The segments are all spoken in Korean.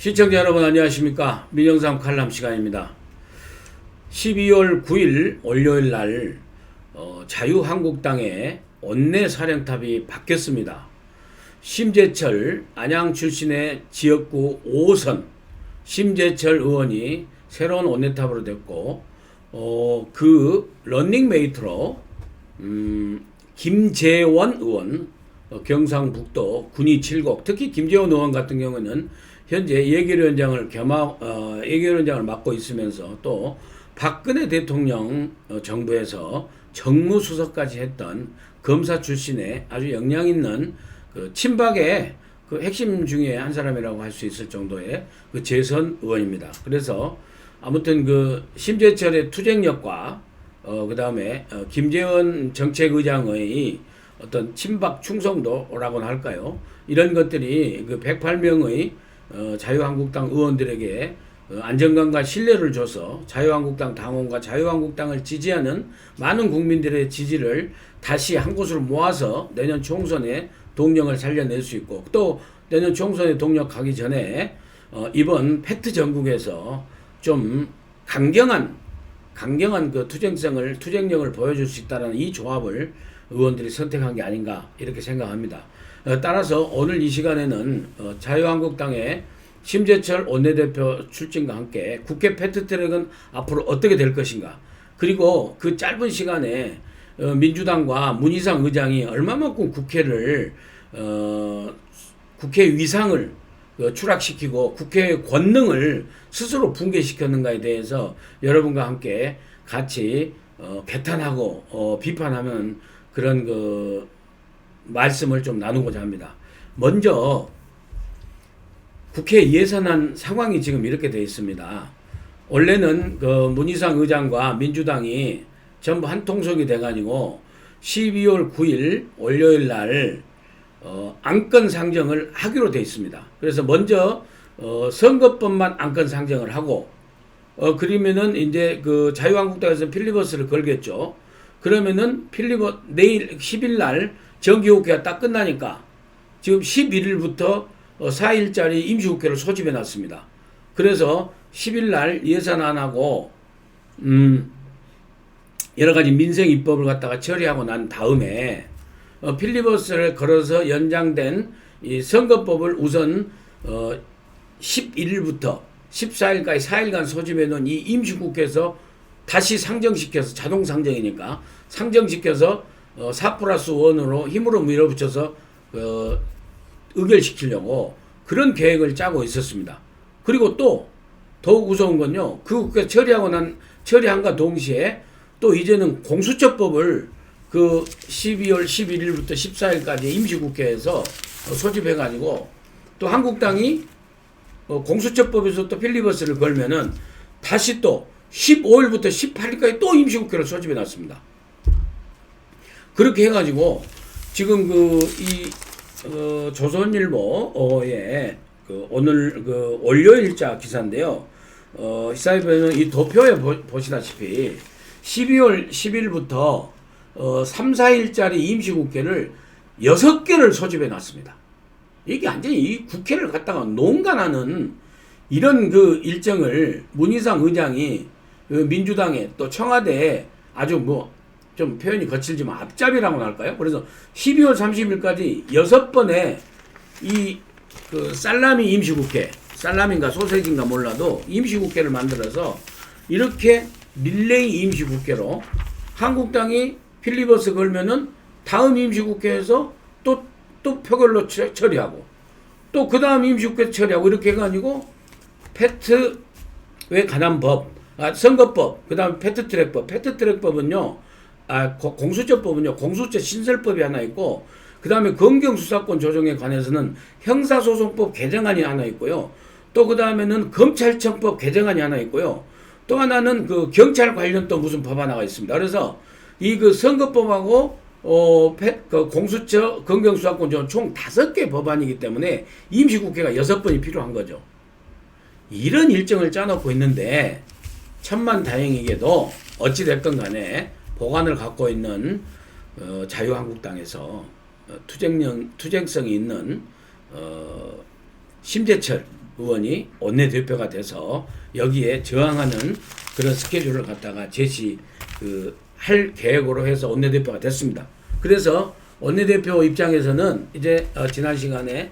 시청자 여러분 안녕하십니까. 민영삼 칼럼 시간입니다. 12월 9일 월요일 날 자유한국당의 원내사령탑이 바뀌었습니다. 심재철 안양 출신의 지역구 5선 심재철 의원이 새로운 원내탑으로 됐고 그 런닝메이트로 김재원 의원 경상북도 군위 7곡 특히 김재원 의원 같은 경우는 현재 예결위원장을 예결위원장을 맡고 있으면서 또 박근혜 대통령 정부에서 정무수석까지 했던 검사 출신의 아주 역량 있는 그 친박의 그 핵심 중에 한 사람이라고 할 수 있을 정도의 그 재선 의원입니다. 그래서 아무튼 그 심재철의 투쟁력과 그 다음에 김재원 정책의장의 어떤 친박 충성도라고나 할까요? 이런 것들이 그 108명의 자유한국당 의원들에게 안정감과 신뢰를 줘서 자유한국당 당원과 자유한국당을 지지하는 많은 국민들의 지지를 다시 한 곳으로 모아서 내년 총선에 동력을 살려낼 수 있고 또 내년 총선에 동력 가기 전에 이번 팩트 전국에서 좀 강경한 그 투쟁력을 보여줄 수 있다는 이 조합을 의원들이 선택한 게 아닌가 이렇게 생각합니다. 따라서 오늘 이 시간에는 자유한국당의 심재철 원내대표 출진과 함께 국회 패스트트랙은 앞으로 어떻게 될 것인가, 그리고 그 짧은 시간에 민주당과 문희상 의장이 얼마만큼 국회 위상을 추락시키고 국회의 권능을 스스로 붕괴시켰는가에 대해서 여러분과 함께 같이 개탄하고 비판하는 그런 그 말씀을 좀 나누고자 합니다. 먼저 국회 예산안 상황이 지금 이렇게 되어 있습니다. 원래는 그 문희상 의장과 민주당이 전부 한 통속이 돼가지고 12월 9일 월요일 날 안건 상정을 하기로 되어 있습니다. 그래서 먼저 선거법만 안건 상정을 하고 그러면은 이제 그 자유한국당에서 필리버스를 걸겠죠. 그러면은 내일 10일 날 정기국회가 딱 끝나니까 지금 11일부터 4일짜리 임시국회를 소집해 놨습니다. 그래서 10일 날 예산안하고 여러 가지 민생 입법을 갖다가 처리하고 난 다음에 필리버스를 걸어서 연장된 이 선거법을 우선 11일부터 14일까지 4일간 소집해 놓은 이 임시국회에서 다시 상정시켜서 자동 상정이니까 상정시켜서 4+1으로 힘으로 밀어붙여서 의결시키려고 그런 계획을 짜고 있었습니다. 그리고 또 더욱 무서운 건요, 그 국회 처리한과 동시에 또 이제는 공수처법을 그 12월 11일부터 14일까지 임시국회에서 소집해가지고 또 한국당이 공수처법에서 또 필리버스를 걸면은 다시 또 15일부터 18일까지 또 임시국회를 소집해놨습니다. 그렇게 해가지고 지금 조선일보에 오늘 월요일자 기사인데요. 시사회는 이 도표에 보시다시피 12월 10일부터 3, 4일짜리 임시국회를 6개를 소집해 놨습니다. 이게 완전히 이 국회를 갖다가 농간하는 이런 그 일정을 문희상 의장이 민주당에 또 청와대에 아주 좀 표현이 거칠지만 앞잡이라고 할까요? 그래서 12월 30일까지 6번의 그 살라미 임시국회, 살라미인가 소세지인가 몰라도 임시국회를 만들어서 이렇게 릴레이 임시국회로 한국당이 필리버스 걸면은 다음 임시국회에서 또 표결로 처리하고 또 그 다음 임시국회 처리하고 이렇게 해가지고 패트에 관한 법, 선거법, 그 다음 패트트랙법, 패트트랙법은요, 공수처법은요, 공수처 신설법이 하나 있고, 그 다음에 검경수사권 조정에 관해서는 형사소송법 개정안이 하나 있고요. 또 그 다음에는 검찰청법 개정안이 하나 있고요. 또 하나는 그 경찰 관련 또 무슨 법 하나가 있습니다. 그래서 이 그 선거법하고 그 공수처 검경수사권 조정 총 5개 법안이기 때문에 임시국회가 6번이 필요한 거죠. 이런 일정을 짜놓고 있는데 천만다행이게도 어찌됐건 간에 보관을 갖고 있는 자유한국당에서 투쟁성이 있는 심재철 의원이 원내대표가 돼서 여기에 저항하는 그런 스케줄을 갖다가 할 계획으로 해서 원내대표가 됐습니다. 그래서 원내대표 입장에서는 이제 지난 시간에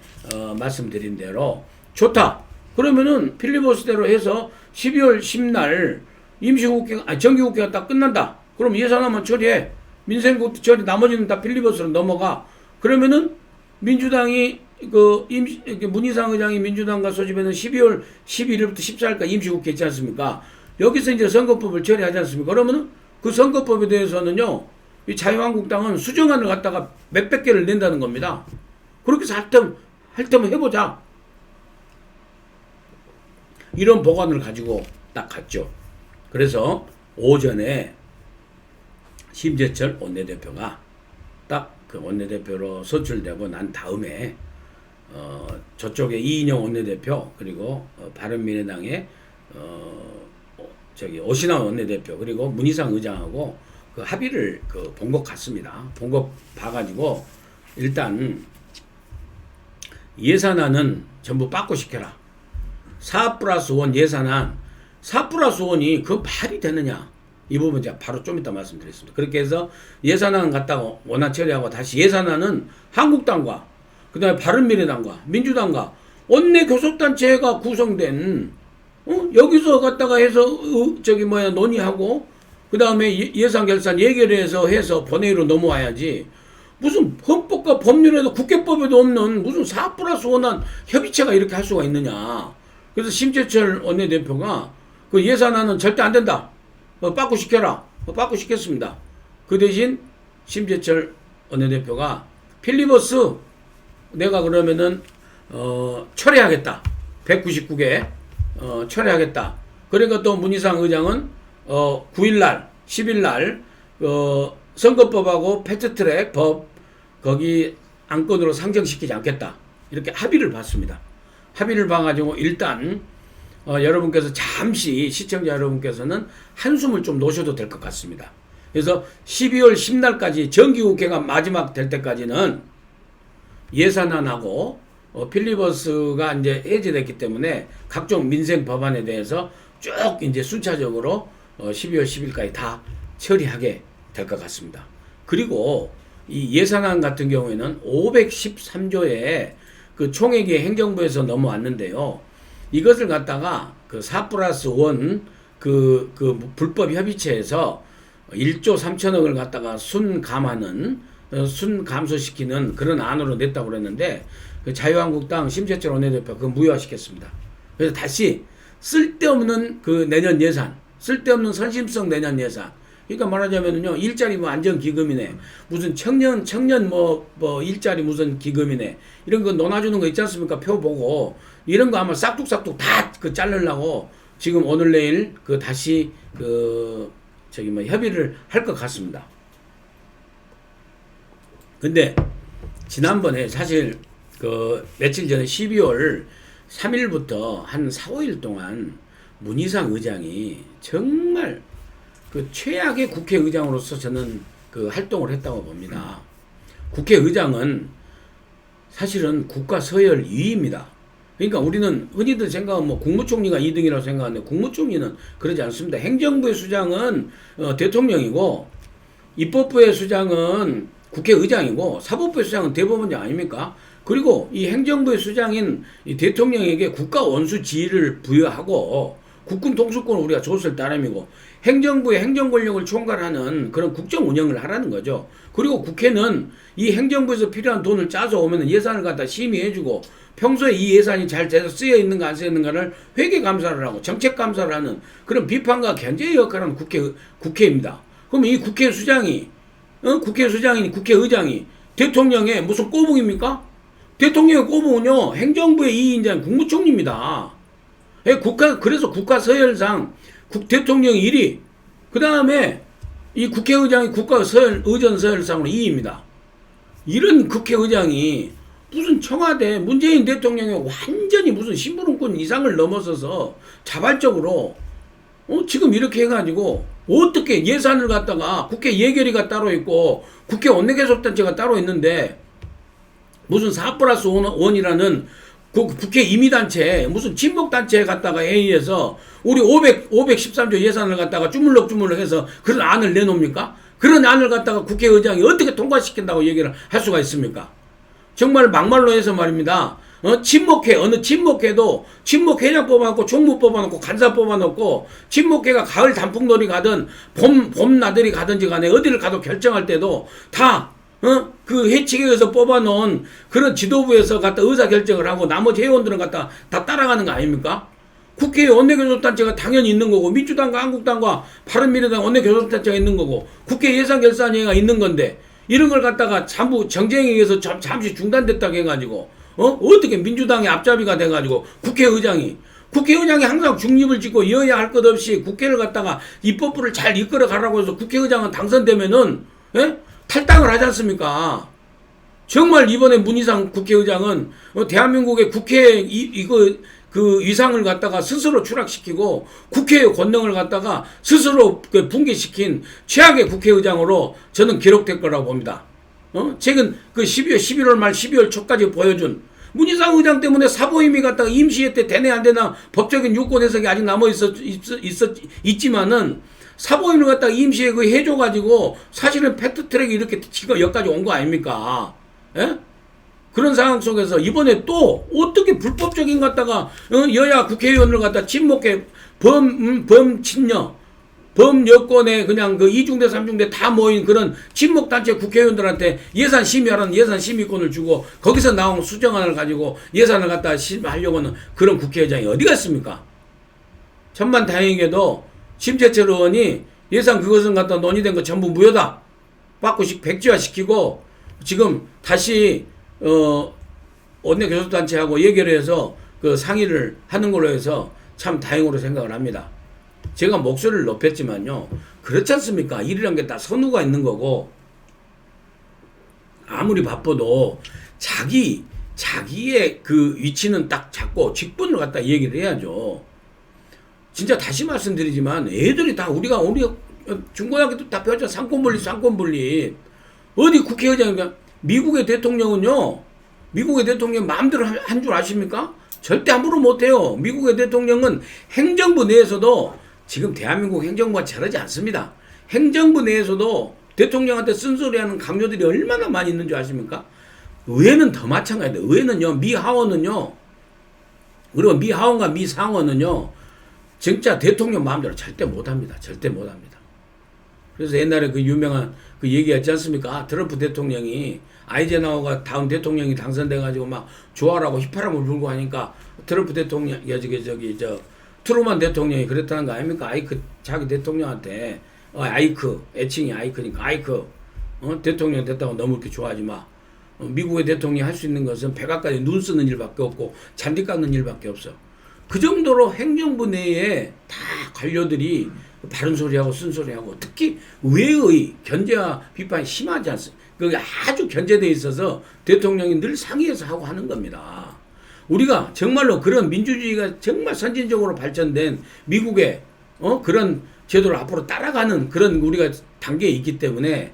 말씀드린 대로 좋다. 그러면은 필리버스대로 해서 12월 10날 임시국회가 정기국회가 딱 끝난다. 그럼 예산안만 처리해. 민생국도 처리, 나머지는 다 필리버스로 넘어가. 그러면은 민주당이 문희상 의장이 민주당과 소집에는 12월 11일부터 14일까지 임시국회 있지 않습니까? 여기서 이제 선거법을 처리하지 않습니까? 그러면은 그 선거법에 대해서는요, 이 자유한국당은 수정안을 갖다가 몇백 개를 낸다는 겁니다. 그렇게 해서 할 때면 해보자. 이런 보관을 가지고 딱 갔죠. 그래서 오전에 심재철 원내대표가 딱 그 원내대표로 선출되고 난 다음에 저쪽에 이인영 원내대표 그리고 바른미래당의 오신환 원내대표 그리고 문희상 의장하고 그 합의를 본 것 같습니다. 본 것 봐가지고 일단 예산안은 전부 빠꾸시켜라. 4+1 예산안 4+1이 그 말이 되느냐? 이 부분 제가 바로 좀 이따 말씀드리겠습니다. 그렇게 해서 예산안 갖다가 원안 처리하고 다시 예산안은 한국당과 그다음에 바른미래당과 민주당과 원내 교섭단체가 구성된 여기서 갖다가 해서 논의하고 그다음에 예산 결산 예결해서 본회의로 넘어와야지. 무슨 헌법과 법률에도 국회법에도 없는 무슨 4+1한 협의체가 이렇게 할 수가 있느냐. 그래서 심재철 원내대표가 그 예산안은 절대 안 된다. 빠꾸시켜라. 빠꾸시켰습니다. 그 대신 심재철 원내대표가 필리버스 내가 그러면은 철회하겠다. 199개 철회하겠다. 그러니까 또 문희상 의장은 9일날 10일날 선거법하고 패스트트랙 법 거기 안건으로 상정시키지 않겠다. 이렇게 합의를 봤습니다. 합의를 봐가지고 일단 여러분께서 잠시 시청자 여러분께서는 한숨을 좀 놓으셔도 될 것 같습니다. 그래서 12월 10날까지 정기국회가 마지막 될 때까지는 예산안하고 필리버스가 이제 해제됐기 때문에 각종 민생 법안에 대해서 쭉 이제 순차적으로 12월 10일까지 다 처리하게 될 것 같습니다. 그리고 이 예산안 같은 경우에는 513조의 그 총액이 행정부에서 넘어왔는데요. 이것을 갖다가 그 4+1 그 불법 협의체에서 1조 3천억을 갖다가 순감소시키는 그런 안으로 냈다고 그랬는데 그 자유한국당 심재철 원내대표 그거 무효화시켰습니다. 그래서 다시 쓸데없는 그 내년 예산, 쓸데없는 선심성 내년 예산. 그러니까 말하자면요, 일자리 안전기금이네, 무슨 청년 일자리 무슨 기금이네, 이런 거 논아주는 거 있지 않습니까? 표 보고 이런 거 아마 싹둑싹둑 다 자르려고 지금 오늘 내일 다시 협의를 할 것 같습니다. 근데 지난번에 사실 며칠 전에 12월 3일부터 한 4, 5일 동안 문희상 의장이 정말 최악의 국회의장으로서 저는 활동을 했다고 봅니다. 국회의장은 사실은 국가 서열 2위입니다. 그러니까 우리는 흔히들 생각하면 국무총리가 2등이라고 생각하는데 국무총리는 그러지 않습니다. 행정부의 수장은 대통령이고 입법부의 수장은 국회의장이고 사법부의 수장은 대법원장 아닙니까? 그리고 이 행정부의 수장인 이 대통령에게 국가 원수 지위를 부여하고 국군 통수권을 우리가 줬을 따름이고 행정부의 행정권력을 총괄하는 그런 국정 운영을 하라는 거죠. 그리고 국회는 이 행정부에서 필요한 돈을 짜서 오면 예산을 갖다 심의해주고 평소에 이 예산이 잘 돼서 쓰여 있는가 안 쓰여 있는가를 회계 감사를 하고 정책 감사를 하는 그런 비판과 견제의 역할을 하는 국회입니다. 그럼 이 국회수장이 국회의장이 대통령의 무슨 꼬붕입니까? 대통령의 꼬붕은요 행정부의 2인자인 국무총리입니다. 그래서 국가 서열상 대통령이 1위, 그 다음에 이 국회의장이 의전 서열상으로 2위입니다. 이런 국회의장이 무슨 청와대 문재인 대통령의 완전히 무슨 심부름꾼 이상을 넘어서서 자발적으로 지금 이렇게 해가지고 어떻게 예산을 갖다가 국회 예결위가 따로 있고 국회 원내교섭단체가 따로 있는데 무슨 4+1이라는 그 국회 임의단체 무슨 친목단체에 갖다가 회의에서 우리 513조 예산을 갖다가 주물럭주물럭 해서 그런 안을 내놓습니까? 그런 안을 갖다가 국회의장이 어떻게 통과시킨다고 얘기를 할 수가 있습니까? 정말 막말로 해서 말입니다. 친목회, 어느 친목회도 친목회장 뽑아놓고 총무 뽑아놓고 간사 뽑아놓고 친목회가 가을 단풍놀이 가든 봄 나들이 가든지 간에 어디를 가도 결정할 때도 다 그 회칙에서 뽑아놓은 그런 지도부에서 갖다 의사결정을 하고 나머지 회원들은 갖다 다 따라가는 거 아닙니까? 국회에 원내교섭단체가 당연히 있는 거고 민주당과 한국당과 바른미래당 원내교섭단체가 있는 거고 국회 예산결산위가 있는 건데 이런 걸 갖다가 전부 정쟁에 의해서 잠시 중단됐다고 해가지고 어떻게 민주당의 앞잡이가 돼가지고 국회의장이 항상 중립을 짓고 여야 할 것 없이 국회를 갖다가 입법부를 잘 이끌어 가라고 해서 국회의장은 당선되면은 탈당을 하지 않습니까? 정말 이번에 문희상 국회의장은 대한민국의 국회 그 위상을 갖다가 스스로 추락시키고 국회의 권능을 갖다가 스스로 붕괴시킨 최악의 국회의장으로 저는 기록될 거라고 봅니다. 최근 그 11월 말 12월 초까지 보여준 문희상 의장 때문에 사보임이 갖다가 임시회 때 되네 안 되나 법적인 유권 해석이 아직 남아 있지만은 사보임을 갖다가 임시회 그 해줘가지고 사실은 팩트트랙이 이렇게 지금 여기까지 온 거 아닙니까? 예? 그런 상황 속에서 이번에 또 어떻게 불법적인 갖다가 여야 국회의원을 갖다 침묵해 범친여 범여권에 그냥 그 2중대 3중대 다 모인 그런 친목단체 국회의원들한테 예산 심의하라는 예산 심의권을 주고 거기서 나온 수정안을 가지고 예산을 갖다 심의하려고 하는 그런 국회의장이 어디 갔습니까? 천만 다행히도 심재철 의원이 예산 그것은 갖다 논의된 거 전부 무효다 받고 백지화시키고 지금 다시 원내교섭단체하고 얘기를 해서 그 상의를 하는 걸로 해서 참 다행으로 생각을 합니다. 제가 목소리를 높였지만요. 그렇지 않습니까? 일이란 게 다 선우가 있는 거고 아무리 바빠도 자기의 그 위치는 딱 잡고 직분을 갖다 얘기를 해야죠. 진짜 다시 말씀드리지만 애들이 다 우리가 중고등학교 때 다 배웠잖아. 상권분립. 어디 국회의장인가? 미국의 대통령은요. 미국의 대통령 마음대로 한 줄 아십니까? 절대 함부로 못해요. 미국의 대통령은 행정부 내에서도 지금 대한민국 행정부가 저러지 않습니다. 행정부 내에서도 대통령한테 쓴소리하는 강요들이 얼마나 많이 있는 줄 아십니까? 의회는 더 마찬가지예요. 의회는요. 미하원은요. 그리고 미하원과 미상원은요. 진짜 대통령 마음대로 절대 못합니다. 절대 못합니다. 그래서 옛날에 그 유명한 그 얘기했지 않습니까? 트럼프 대통령이 아이젠하워가 다음 대통령이 당선돼가지고 막 좋아라고 휘파람을 불고 하니까 트럼프 대통령, 트루만 대통령이 그랬다는 거 아닙니까? 자기 대통령한테, 애칭이 아이크니까, 대통령 됐다고 너무 이렇게 좋아하지 마. 미국의 대통령이 할 수 있는 것은 백악관에 눈 쓰는 일밖에 없고, 잔디 깎는 일밖에 없어. 그 정도로 행정부 내에 다 관료들이 바른 소리하고 쓴소리하고 특히 의회의 견제와 비판이 심하지 않습니까? 그게 아주 견제되어 있어서 대통령이 늘 상의해서 하고 하는 겁니다. 우리가 정말로 그런 민주주의가 정말 선진적으로 발전된 미국의 그런 제도를 앞으로 따라가는 그런 우리가 단계에 있기 때문에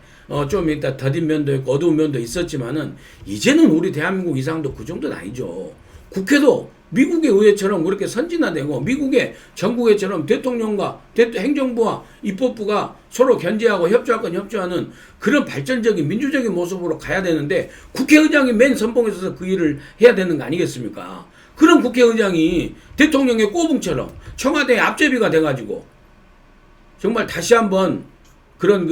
좀 이따 더딘 면도 있고 어두운 면도 있었지만은 이제는 우리 대한민국 이상도 그 정도는 아니죠. 국회도 미국의 의회처럼 그렇게 선진화되고 미국의 전국회처럼 대통령과 행정부와 입법부가 서로 견제하고 협조할 건 협조하는 그런 발전적인 민주적인 모습으로 가야 되는데 국회의장이 맨 선봉에 서서 그 일을 해야 되는 거 아니겠습니까? 그런 국회의장이 대통령의 꼬붕처럼 청와대의 앞제비가 돼가지고 정말 다시 한번 그런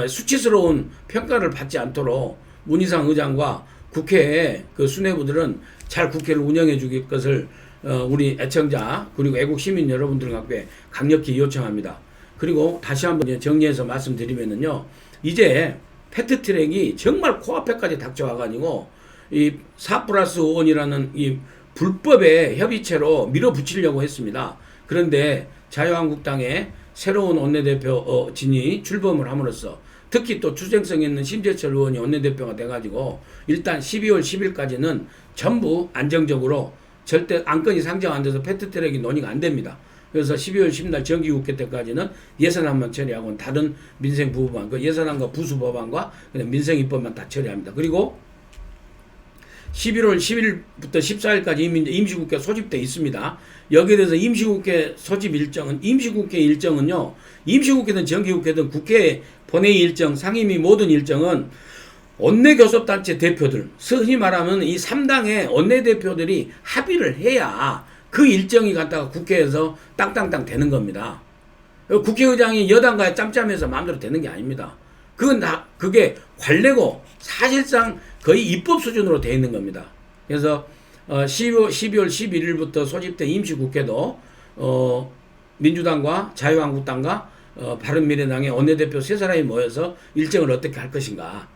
수치스러운 평가를 받지 않도록 문희상 의장과 국회의 그 수뇌부들은 잘 국회를 운영해 주길 것을 우리 애청자 그리고 애국 시민 여러분들과 강력히 요청합니다. 그리고 다시 한번 정리해서 말씀드리면은요. 이제 패트트랙이 정말 코앞에까지 닥쳐와가지고 이 4+5원이라는 이 불법의 협의체로 밀어붙이려고 했습니다. 그런데 자유한국당의 새로운 원내대표 진이 출범을 함으로써 특히 또 투쟁성 있는 심재철 의원이 원내대표가 돼가지고 일단 12월 10일까지는 전부 안정적으로 절대 안건이 상정 안 돼서 패트트랙이 논의가 안 됩니다. 그래서 12월 10일 정기국회 때까지는 예산안만 처리하고 다른 민생 부부안, 그 예산안과 부수법안과 그냥 민생 입법만 다 처리합니다. 그리고 11월 10일부터 14일까지 이미 임시국회 소집돼 있습니다. 여기에 대해서 임시국회 소집 일정은 임시국회 일정은요. 임시국회든 정기국회든 국회 본회의 일정, 상임위 모든 일정은 원내교섭단체 대표들, 흔히 말하면 이 3당의 원내대표들이 합의를 해야 그 일정이 갖다가 국회에서 땅땅땅 되는 겁니다. 국회의장이 여당과 짬짬해서 마음대로 되는 게 아닙니다. 그게 관례고 사실상 거의 입법 수준으로 되어 있는 겁니다. 그래서 12월 11일부터 소집된 임시국회도 민주당과 자유한국당과 바른미래당의 원내대표 3사람이 모여서 일정을 어떻게 할 것인가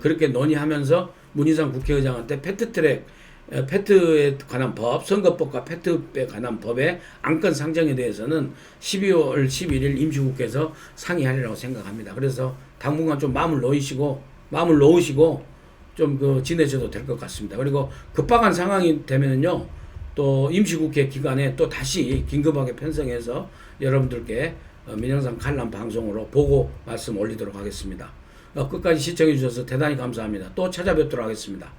그렇게 논의하면서 문희상 국회의장한테 패트에 관한 법, 선거법과 패트에 관한 법의 안건 상정에 대해서는 12월 11일 임시국회에서 상의하리라고 생각합니다. 그래서 당분간 좀 마음을 놓으시고 좀 지내셔도 될 것 같습니다. 그리고 급박한 상황이 되면요, 또 임시국회 기간에 또 다시 긴급하게 편성해서 여러분들께 민영상 칼럼 방송으로 보고 말씀 올리도록 하겠습니다. 끝까지 시청해 주셔서 대단히 감사합니다. 또 찾아뵙도록 하겠습니다.